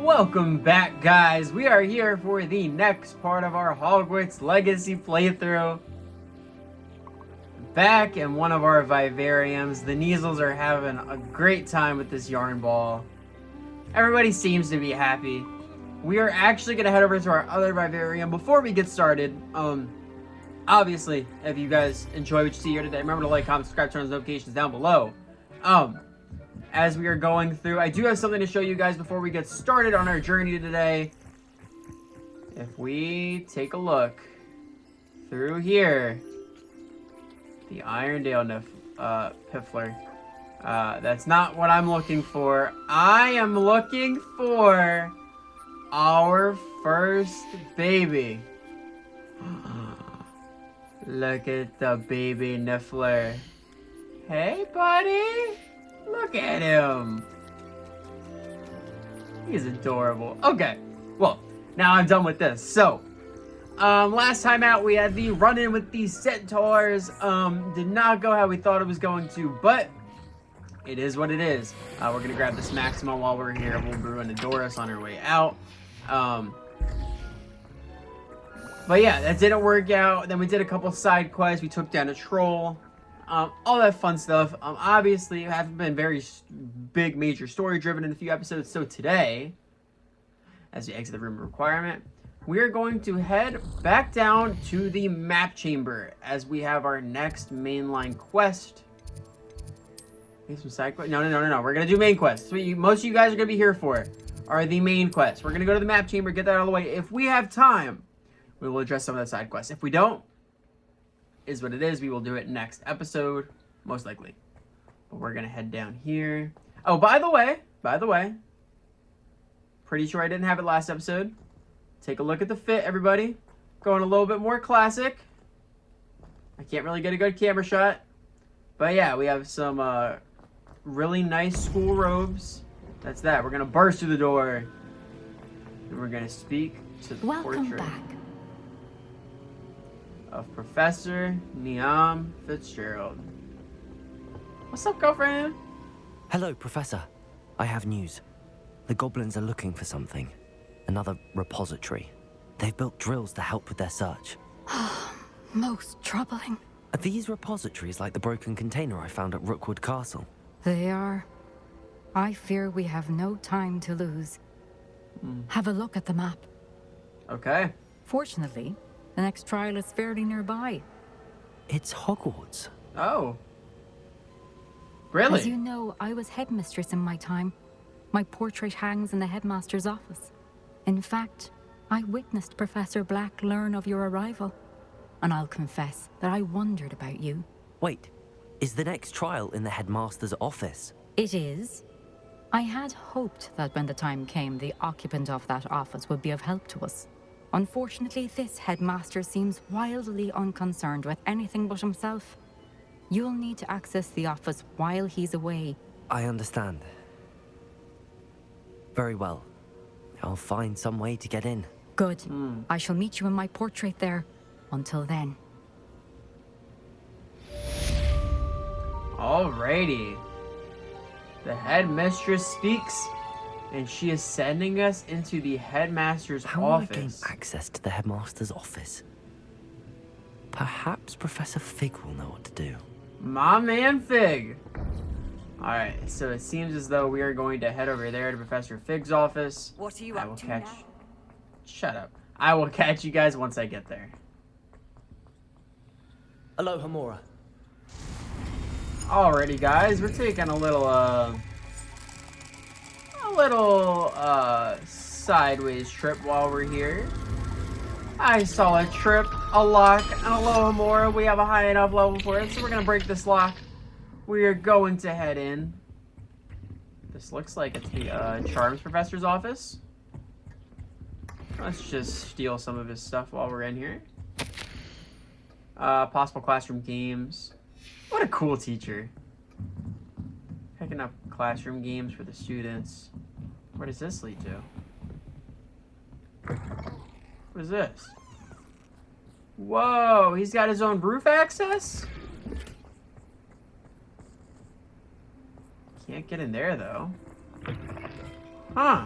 Welcome back, guys. We are here for the next part of our Hogwarts Legacy playthrough. Back in one of our vivariums, the Neasels are having a great time with this yarn ball. Everybody seems to be happy. We are actually going to head over to our other vivarium. Before we get started, obviously, if you guys enjoy what you see here today, remember to like, comment, subscribe, turn on notifications down below. As we are going through, I do have something to show you guys before we get started on our journey today. If we take a look through here, the Irondale Piffler. That's not what I'm looking for. I am looking for our first baby. Look at the baby Niffler. Hey, buddy. Look at him. He's adorable. Okay, well, now I'm done with this. So, last time out, we had the run-in with these centaurs. Did not go how we thought it was going to, but it is what it is. We're going to grab this Maxima while we're here. We'll brew an Adoris on our way out. But yeah, that didn't work out. Then we did a couple side quests. We took down a troll. All that fun stuff. Obviously, I haven't been very big, major story driven in a few episodes. So today, as we exit the room of requirement, we are going to head back down to the map chamber as we have our next mainline quest. Some side quest? No. We're gonna do main quests. Most of you guys are gonna be here for are the main quests. We're gonna go to the map chamber, get that out of the way. If we have time, we will address some of the side quests. If we don't, is what it is. We will do it next episode, most likely. But we're gonna head down here. Oh, by the way, pretty sure I didn't have it last episode. Take a look at the fit, everybody. Going a little bit more classic. I can't really get a good camera shot. But yeah, we have some really nice school robes. That's that. We're gonna burst through the door. And we're gonna speak to the portrait of Professor Niamh Fitzgerald. What's up, girlfriend? Hello, Professor. I have news. The goblins are looking for something. Another repository. They've built drills to help with their search. Most troubling. Are these repositories like the broken container I found at Rookwood Castle? They are. I fear we have no time to lose. Have a look at the map. Okay. Fortunately, the next trial is fairly nearby. It's Hogwarts. Oh. Really? As you know, I was headmistress in my time. My portrait hangs in the headmaster's office. In fact, I witnessed Professor Black learn of your arrival. And I'll confess that I wondered about you. Wait, is the next trial in the headmaster's office? It is. I had hoped that when the time came, the occupant of that office would be of help to us. Unfortunately, this headmaster seems wildly unconcerned with anything but himself. You'll need to access the office while he's away. I understand. Very well. I'll find some way to get in. Good. I shall meet you in my portrait there. Until then. Alrighty. The headmistress speaks, and she is sending us into the headmaster's How office. will I gain access to the headmaster's office? Perhaps Professor Fig will know what to do. My man Fig. Alright, so it seems as though we are going to head over there to Professor Fig's office. What are you up to now? Shut up. I will catch you guys once I get there. Aloha, Mora. Alrighty, guys, we're taking a little sideways trip while we're here. I saw a trip, a lock, and Aloha Mora. We have a high enough level for it, so we're gonna break this lock. We are going to head in. This looks like it's the Charms Professor's office. Let's just steal some of his stuff while we're in here. Possible classroom games. What a cool teacher. Picking up classroom games for the students. Where does this lead to? What is this? Whoa, he's got his own roof access? Can't get in there, though. Huh.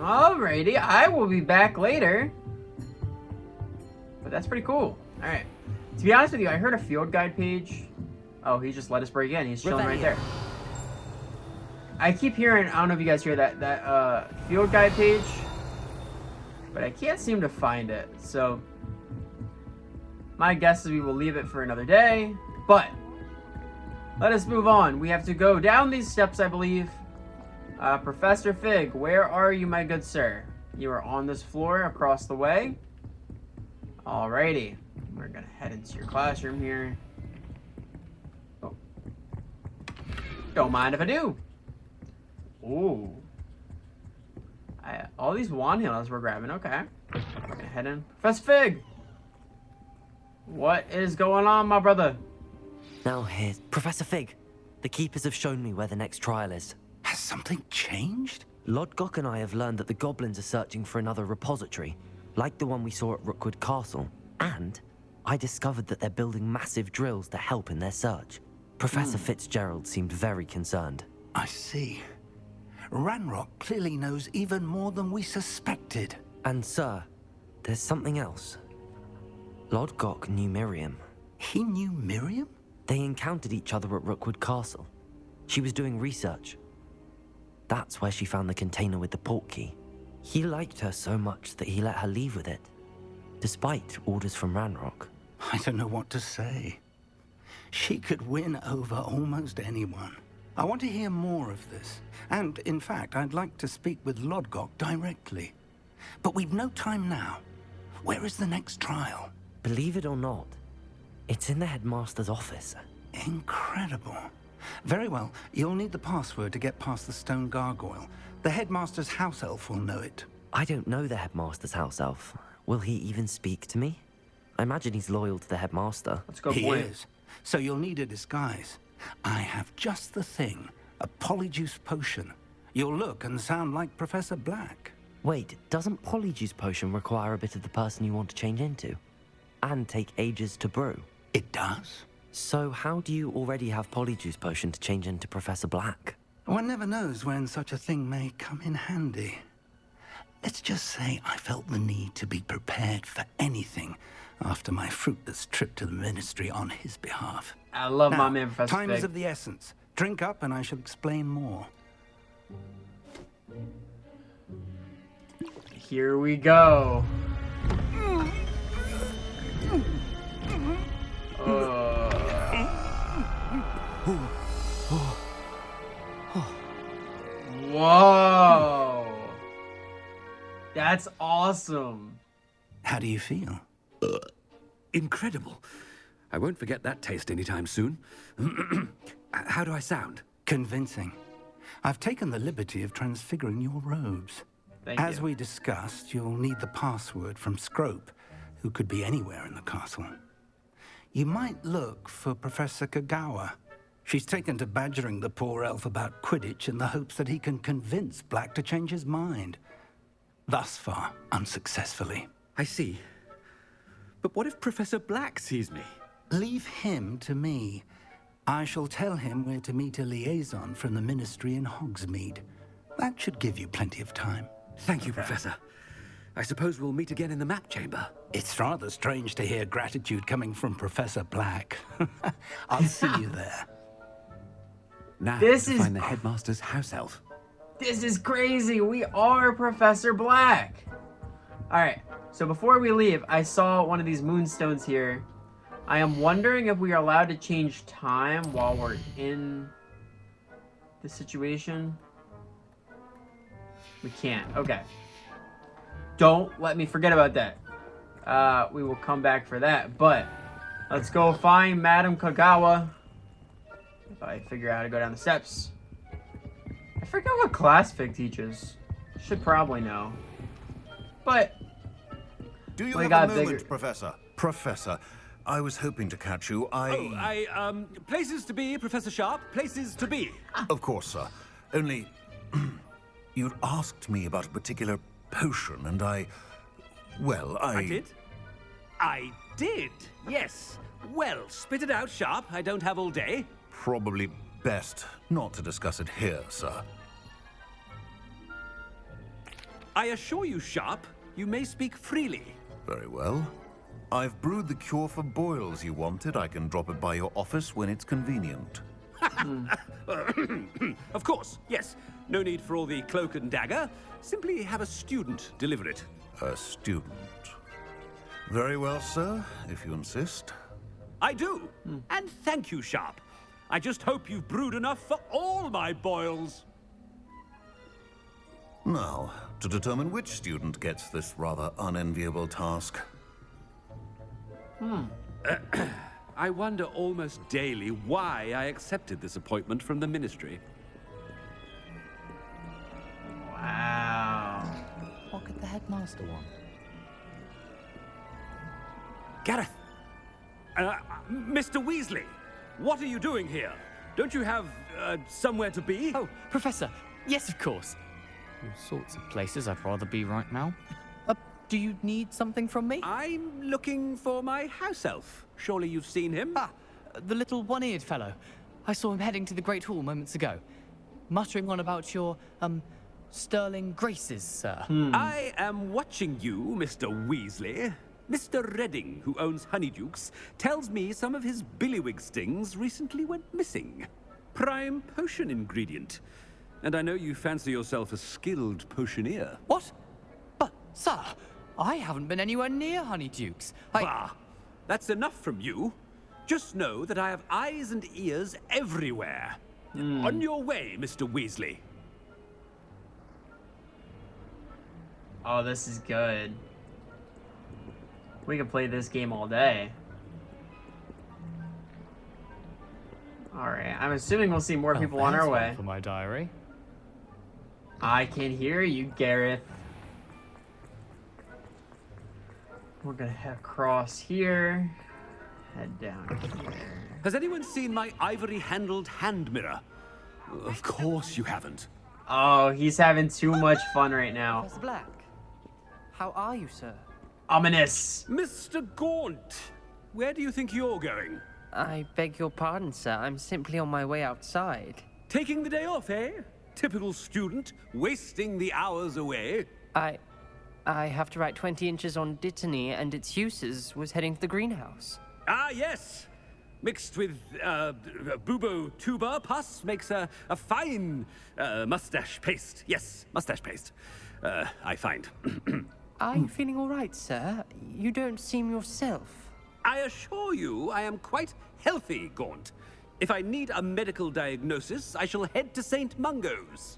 Alrighty, I will be back later. But that's pretty cool. Alright. To be honest with you, I heard a field guide page. Oh, he just let us break in. He's chilling right there. I keep hearing, I don't know if you guys hear that field guide page, but I can't seem to find it. So my guess is we will leave it for another day, but let us move on. We have to go down these steps, I believe. Professor Fig, where are you, my good sir? You are on this floor across the way. Alrighty. We're gonna head into your classroom here. Oh. Don't mind if I do. Ooh. All these wand handles we're grabbing, okay. We're gonna head in. Professor Fig! What is going on, my brother? Now here's Professor Fig. The keepers have shown me where the next trial is. Has something changed? Lodgok and I have learned that the goblins are searching for another repository, like the one we saw at Rookwood Castle. And I discovered that they're building massive drills to help in their search. Professor Fitzgerald seemed very concerned. I see. Ranrock clearly knows even more than we suspected. And sir, there's something else. Lodgok knew Miriam. He knew Miriam? They encountered each other at Rookwood Castle. She was doing research. That's where she found the container with the port key. He liked her so much that he let her leave with it, despite orders from Ranrock. I don't know what to say. She could win over almost anyone. I want to hear more of this. And, in fact, I'd like to speak with Lodgok directly. But we've no time now. Where is the next trial? Believe it or not, it's in the headmaster's office. Incredible. Very well. You'll need the password to get past the stone gargoyle. The headmaster's house elf will know it. I don't know the headmaster's house elf. Will he even speak to me? I imagine he's loyal to the headmaster. Let's go. He is. So you'll need a disguise. I have just the thing. A Polyjuice potion. You'll look and sound like Professor Black. Wait, doesn't Polyjuice potion require a bit of the person you want to change into? And take ages to brew? It does. So how do you already have Polyjuice potion to change into Professor Black? One never knows when such a thing may come in handy. Let's just say I felt the need to be prepared for anything after my fruitless trip to the ministry on his behalf. I love Now, my man, Professor time Fig. is of the essence. Drink up and I shall explain more. Here we go. Whoa. That's awesome. How do you feel? Incredible. I won't forget that taste anytime soon. How do I sound? Convincing. I've taken the liberty of transfiguring your robes. Thank As you. we discussed, you'll need the password from Scrope, who could be anywhere in the castle. You might look for Professor Kagawa. She's taken to badgering the poor elf about Quidditch in the hopes that he can convince Black to change his mind. Thus far, unsuccessfully. I see. But what if Professor Black sees me? Leave him to me. I shall tell him where to meet a liaison from the ministry in Hogsmeade. That should give you plenty of time. Thank you, Professor. I suppose we'll meet again in the map chamber. It's rather strange to hear gratitude coming from Professor Black. I'll see you there. Now This to is- find the headmaster's house elf. This is crazy. We are Professor Black. All right. So before we leave, I saw one of these moonstones here. I am wondering if we are allowed to change time while we're in the situation. We can't. Okay. Don't let me forget about that. We will come back for that. But let's go find Madam Kagawa. If I figure out how to go down the steps. I forget what class Fig teaches. Should probably know. But Do you We have got a moment, bigger- Professor? Professor, I was hoping to catch you. Places to be, Professor Sharp. Places to be. Of course, sir. Only... you'd asked me about a particular potion, and well, I did, yes. Well, spit it out, Sharp. I don't have all day. Probably best not to discuss it here, sir. I assure you, Sharp, you may speak freely. Very well. I've brewed the cure for boils you wanted. I can drop it by your office when it's convenient. Of course, yes. No need for all the cloak and dagger. Simply have a student deliver it. A student. Very well, sir, if you insist. I do. And thank you, Sharp. I just hope you've brewed enough for all my boils. Now, to determine which student gets this rather unenviable task. I wonder almost daily why I accepted this appointment from the Ministry. Wow. What could the headmaster want? Gareth! Mr. Weasley! What are you doing here? Don't you have, somewhere to be? Oh, Professor! Yes, of course. All sorts of places I'd rather be right now. Do you need something from me? I'm looking for my house elf. Surely you've seen him? Ah, the little one-eared fellow. I saw him heading to the Great Hall moments ago. Muttering on about your, sterling graces, sir. I am watching you, Mr. Weasley. Mr. Redding, who owns Honeydukes, tells me some of his billywig stings recently went missing. Prime potion ingredient. And I know you fancy yourself a skilled potioneer. What? But, sir, I haven't been anywhere near Honeydukes. Bah! That's enough from you. Just know that I have eyes and ears everywhere. On your way, Mr. Weasley. Oh, this is good. We can play this game all day. Alright, I'm assuming we'll see more people on our way. For my diary. I can hear you, Gareth. We're gonna head across here. Head down here. Has anyone seen my ivory-handled hand mirror? Of course you haven't. Oh, he's having too much fun right now. Professor Black, how are you, sir? Ominous. Mr. Gaunt, where do you think you're going? I beg your pardon, sir. I'm simply on my way outside. Taking the day off, eh? Typical student, wasting the hours away. I have to write 20 inches on Dittany and its uses. Was heading to the greenhouse. Ah, yes. Mixed with bubo tuber pus makes a fine mustache paste. Yes, mustache paste. I find. Are you feeling all right, sir? You don't seem yourself. I assure you I am quite healthy, Gaunt. If I need a medical diagnosis, I shall head to St. Mungo's.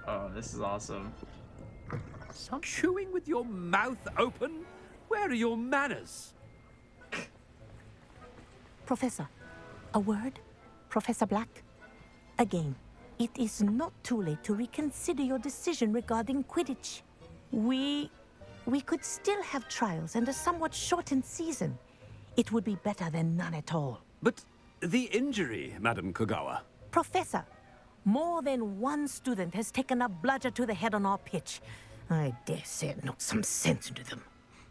Oh, this is awesome. Chewing with your mouth open? Where are your manners? Professor, a word? Professor Black? Again, it is not too late to reconsider your decision regarding Quidditch. We could still have trials and a somewhat shortened season. It would be better than none at all. But the injury, Madam Kogawa. Professor, more than one student has taken a bludger to the head on our pitch. I dare say it knocked some sense into them.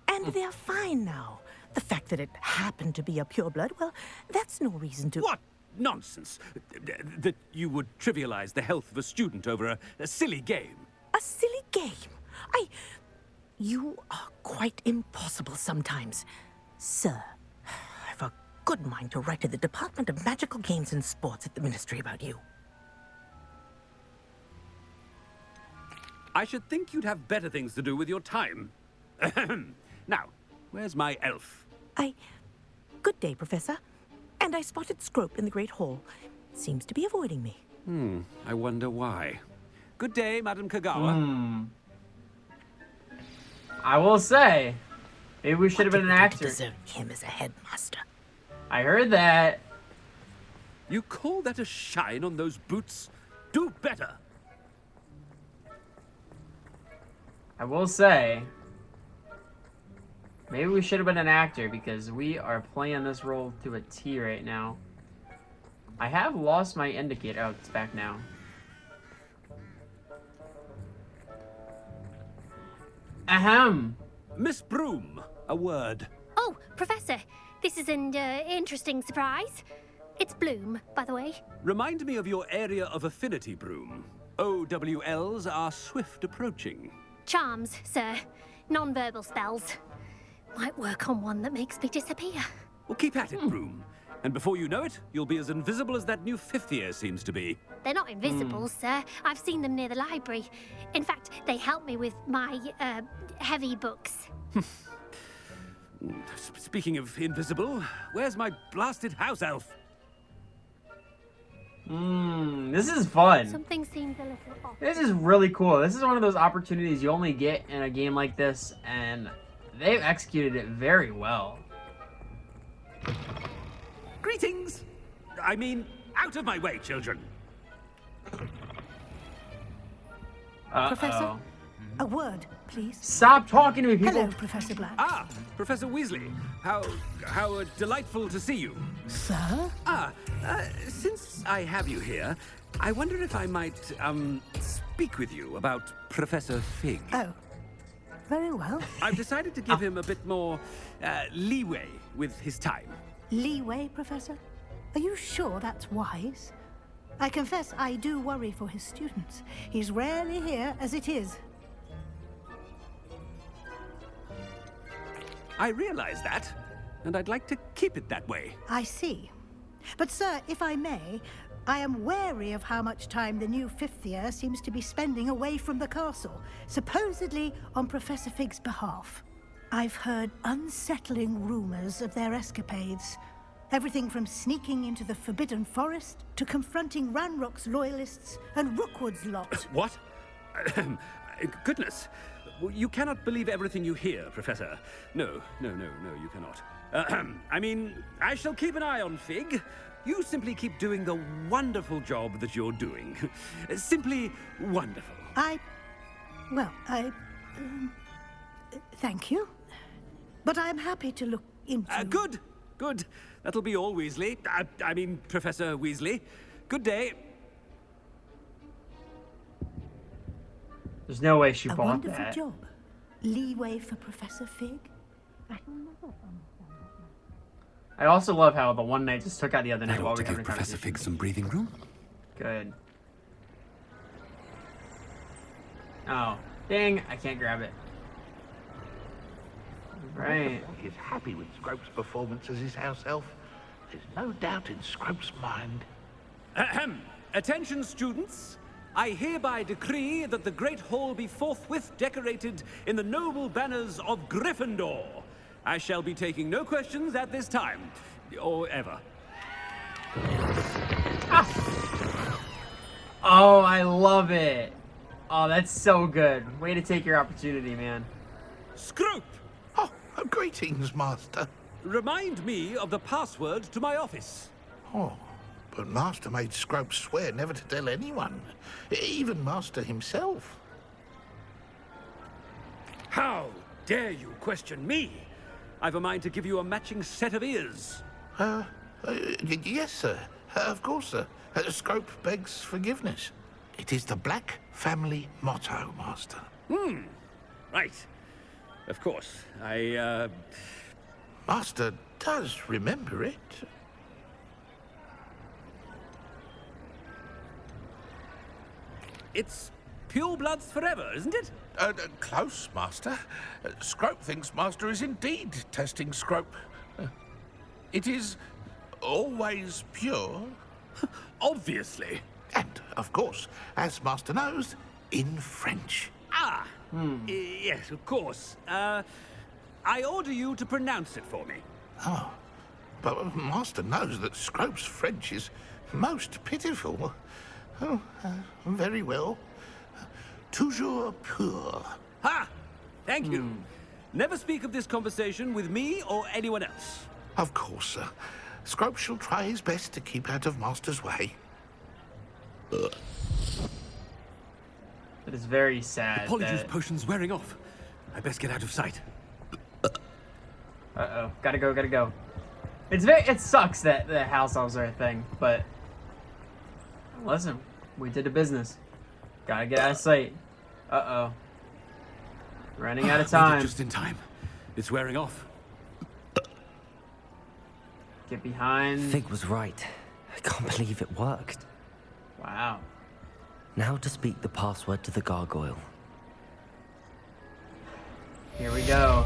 And they're fine now. The fact that it happened to be a pureblood, well, that's no reason to... What nonsense! That you would trivialize the health of a student over a silly game. A silly game? You are quite impossible sometimes. Sir, I've a good mind to write to the Department of Magical Games and Sports at the Ministry about you. I should think you'd have better things to do with your time. Now, where's my elf? Good day, Professor. And I spotted Scrope in the Great Hall. Seems to be avoiding me. I wonder why. Good day, Madam Kogawa. I will say, maybe we should have been an actor. Deserve him as a headmaster. I heard that. You call that a shine on those boots? Do better. I will say, maybe we should have been an actor because we are playing this role to a T right now. I have lost my indicator. Oh, it's back now. Ahem. Miss Broom, a word. Oh, Professor, this is an interesting surprise. It's Bloom, by the way. Remind me of your area of affinity, Broom. OWLs are swift approaching. Charms, sir. Non-verbal spells. Might work on one that makes me disappear. Well, keep at it, Broom. And before you know it, you'll be as invisible as that new fifth year seems to be. They're not invisible, sir. I've seen them near the library. In fact, they help me with my, heavy books. Speaking of invisible, where's my blasted house elf? This is fun. Something seems a little off. This is really cool. This is one of those opportunities you only get in a game like this, and they've executed it very well. Greetings! I mean, out of my way, children. Professor, a word, please. Stop talking to me, people. Hello, Professor Black. Ah, Professor Weasley. How delightful to see you. Sir? Since I have you here, I wonder if I might, speak with you about Professor Fig. Oh, very well. I've decided to give him a bit more, leeway with his time. Leeway, Professor? Are you sure that's wise? I confess I do worry for his students. He's rarely here as it is. I realize that, and I'd like to keep it that way. I see. But, sir, if I may, I am wary of how much time the new fifth year seems to be spending away from the castle, supposedly on Professor Fig's behalf. I've heard unsettling rumors of their escapades. Everything from sneaking into the Forbidden Forest to confronting Ranrock's loyalists and Rookwood's lot. What? Goodness. You cannot believe everything you hear, Professor. No, you cannot. I mean, I shall keep an eye on Fig. You simply keep doing the wonderful job that you're doing. Simply wonderful. Thank you. But I'm happy to look into... Good. That'll be all, Weasley. I mean, Professor Weasley. Good day. There's no way she A bought wonderful that. job. Leeway for Professor Fig? I also love how the one night just took out the other night That while ought we to were give having a Professor conversation. Fig some breathing room. Good. Oh, dang, I can't grab it. Right. Is happy with Scrope's performance as his house elf. There's no doubt in Scrope's mind. Ahem. Attention, students. I hereby decree that the Great Hall be forthwith decorated in the noble banners of Gryffindor. I shall be taking no questions at this time, or ever. Oh, I love it. Oh, that's so good. Way to take your opportunity, man. Scrope! Oh, greetings, Master. Remind me of the password to my office. Oh, but Master made Scrope swear never to tell anyone, even Master himself. How dare you question me? I've a mind to give you a matching set of ears. Yes, sir. Of course, sir. Scrope begs forgiveness. It is the Black family motto, Master. Right. Of course. Master does remember it. It's pure bloods forever, isn't it? Close, Master. Scrope thinks Master is indeed testing Scrope. It is always pure. Obviously. And, of course, as Master knows, in French. Yes, of course. I order you to pronounce it for me. Oh, but Master knows that Scrope's French is most pitiful. Oh, very well. Toujours pur. Ha! Thank you. Never speak of this conversation with me or anyone else. Of course, sir. Scrope shall try his best to keep out of Master's way. It is very sad. Polyjuice that... potion's wearing off. I best get out of sight. Uh-oh. Gotta go. It sucks that the house elves are a thing, but... Listen, we did a business. Gotta get out of sight. Uh-oh. Running out of Made it time. just in time. It's wearing off. Get behind. Fig was right. I can't believe it worked. Wow. Now to speak the password to the gargoyle. Here we go.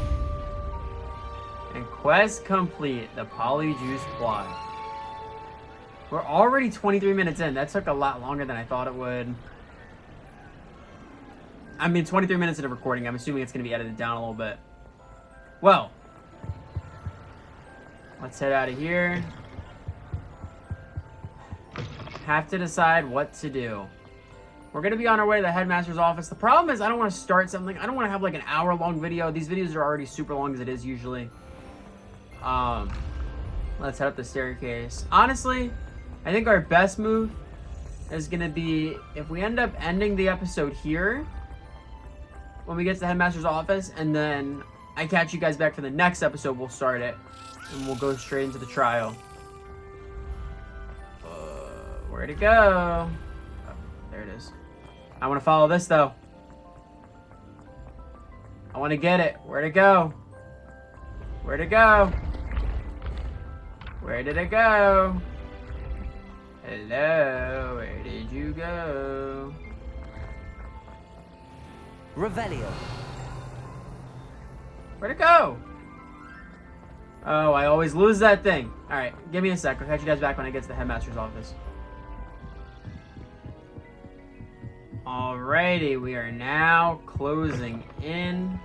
And quest complete, the Polyjuice plot. We're already 23 minutes in. That took a lot longer than I thought it would. I mean, 23 minutes into recording. I'm assuming it's going to be edited down a little bit. Well, let's head out of here. Have to decide what to do. We're going to be on our way to the headmaster's office. The problem is I don't want to start something. I don't want to have like an hour-long video. These videos are already super long as it is usually. Let's head up the staircase. Honestly, I think our best move is going to be if we end up ending the episode here when we get to the headmaster's office, and then I catch you guys back for the next episode. We'll start it, and we'll go straight into the trial. Where'd it go? Oh, there it is. I want to follow this, though. I want to get it. Where'd it go? Where'd it go? Where did it go? Hello, where did you go? Revelio. Where'd it go? Oh, I always lose that thing. Alright, give me a sec. I'll catch you guys back when I get to the headmaster's office. Alrighty, we are now closing in.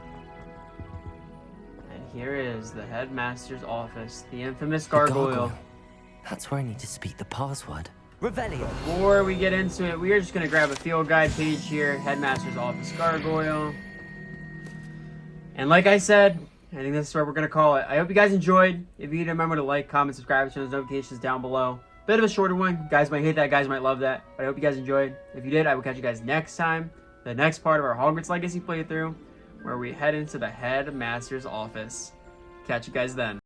And here is the headmaster's office. The infamous gargoyle. That's where I need to speak the password. Revelio. Before we get into it, we are just going to grab a field guide page here. Headmaster's office gargoyle. And like I said, I think this is what we're going to call it. I hope you guys enjoyed. If you remember to like, comment, subscribe, turn those notifications down below. Bit of a shorter one. Guys might hate that. Guys might love that. But I hope you guys enjoyed. If you did, I will catch you guys next time. The next part of our Hogwarts Legacy playthrough, where we head into the headmaster's office. Catch you guys then.